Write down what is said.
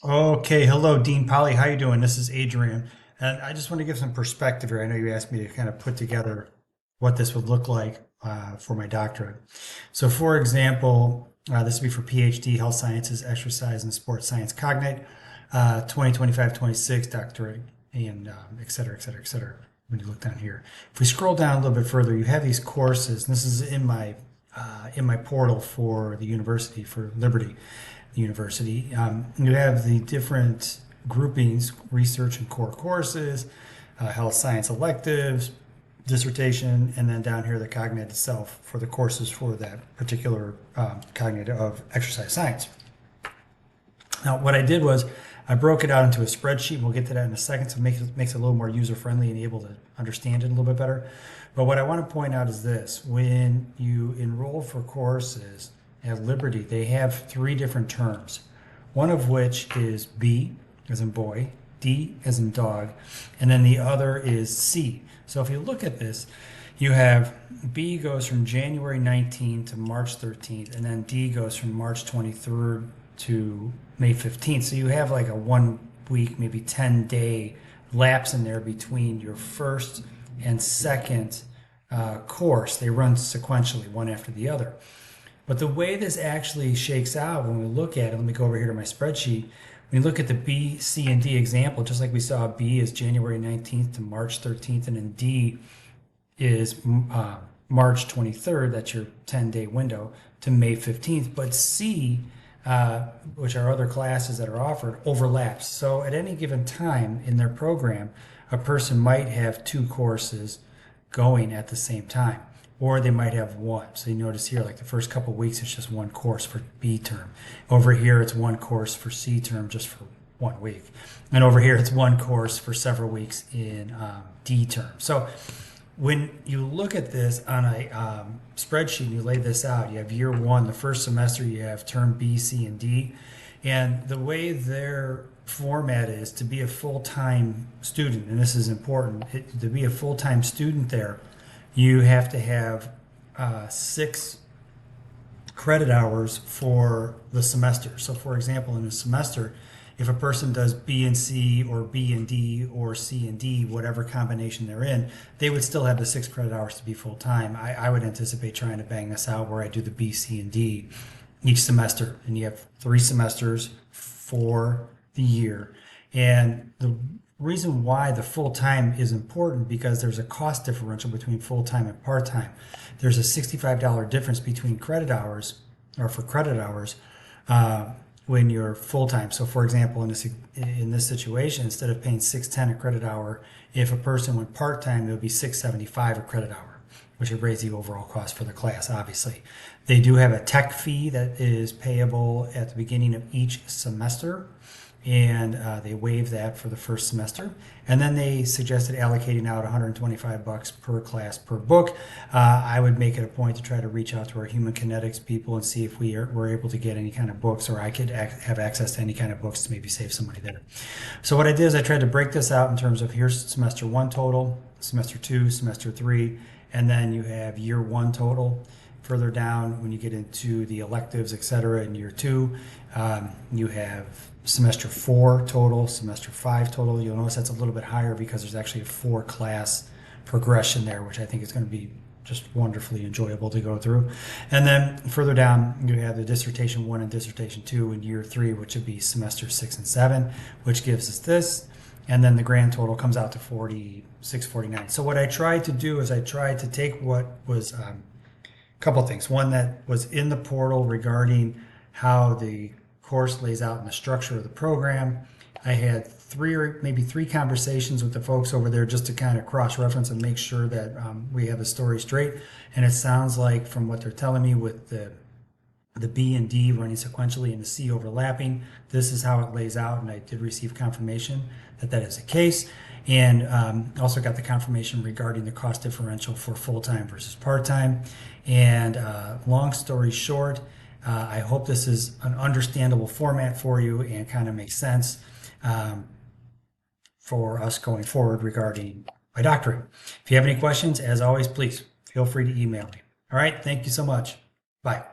Okay, hello, Dean Polly. How you doing? This is Adrian, and I just want to give some perspective here. I know you asked me to kind of put together what this would look like for my doctorate. So, for example, this would be for PhD, Health Sciences, Exercise, and Sports Science Cognate, 2025-26 doctorate, and et cetera, et cetera, et cetera. When you look down here, if we scroll down a little bit further, you have these courses, and this is in my portal for the university for Liberty University. You have the different groupings: research and core courses, health science electives, dissertation, and then down here the cognate itself for the courses for that particular cognate of exercise science. Now, what I did was I broke it out into a spreadsheet. We'll get to that in a second, so it makes it a little more user-friendly and able to understand it a little bit better. But what I want to point out is this. When you enroll for courses at Liberty, they have three different terms, one of which is B, as in boy, D, as in dog, and then the other is C. So if you look at this, you have B goes from January 19th to March 13th, and then D goes from March 23rd to May 15th. So you have like a 1 week, maybe 10-day lapse in there between your first and second course. They run sequentially, one after the other. But the way this actually shakes out when we look at it, let me go over here to my spreadsheet. When you look at the B, C, and D example, just like we saw, B is January 19th to March 13th, and then D is March 23rd, that's your 10-day window, to May 15th. But C, which are other classes that are offered, overlaps. So at any given time in their program, a person might have two courses going at the same time, or they might have one. So you notice here, like the first couple of weeks, it's just one course for B term. Over here, it's one course for C term just for 1 week. And over here, it's one course for several weeks in D term. So when you look at this on a spreadsheet and you lay this out, you have year one, the first semester, you have term B, C, and D. And the way their format is to be a full-time student, and this is important, to be a full-time student there, you have to have 6 credit hours for the semester. So for example, in a semester, if a person does B and C or B and D or C and D, whatever combination they're in, they would still have the 6 credit hours to be full-time. I would anticipate trying to bang this out where I do the B, C, and D each semester. And you have 3 semesters for the year. And the reason why the full-time is important, because there's a cost differential between full-time and part-time. There's a $65 difference between credit hours, or for credit hours, when you're full-time. So for example, in this situation, instead of paying $6.10 a credit hour, if a person went part-time, it would be $6.75 a credit hour, which would raise the overall cost for the class, obviously. They do have a tech fee that is payable at the beginning of each semester, and they waive that for the first semester. And then they suggested allocating out $125 per class per book. I would make it a point to try to reach out to our human kinetics people and see if we're able to get any kind of books, or I could have access to any kind of books to maybe save some money there. So what I did is I tried to break this out in terms of here's semester 1 total, semester 2, semester 3, and then you have year 1 total. Further down, when you get into the electives, etc., in year 2, you have semester 4 total, semester 5 total. You'll notice that's a little bit higher because there's actually a 4-class progression there, which I think is going to be just wonderfully enjoyable to go through. And then further down, you have the dissertation 1 and dissertation 2 in year 3, which would be semester 6 and 7, which gives us this. And then the grand total comes out to 4649. So what I tried to do is I tried to take what was couple of things. One that was in the portal regarding how the course lays out in the structure of the program. I had 3 or maybe 3 conversations with the folks over there just to kind of cross-reference and make sure that we have the story straight. And it sounds like, from what they're telling me, with the B and D running sequentially and the C overlapping, this is how it lays out, and I did receive confirmation that that is the case. And also got the confirmation regarding the cost differential for full-time versus part-time. And long story short, I hope this is an understandable format for you and kind of makes sense for us going forward regarding my doctorate. If you have any questions, as always, please feel free to email me. All right, thank you so much. Bye.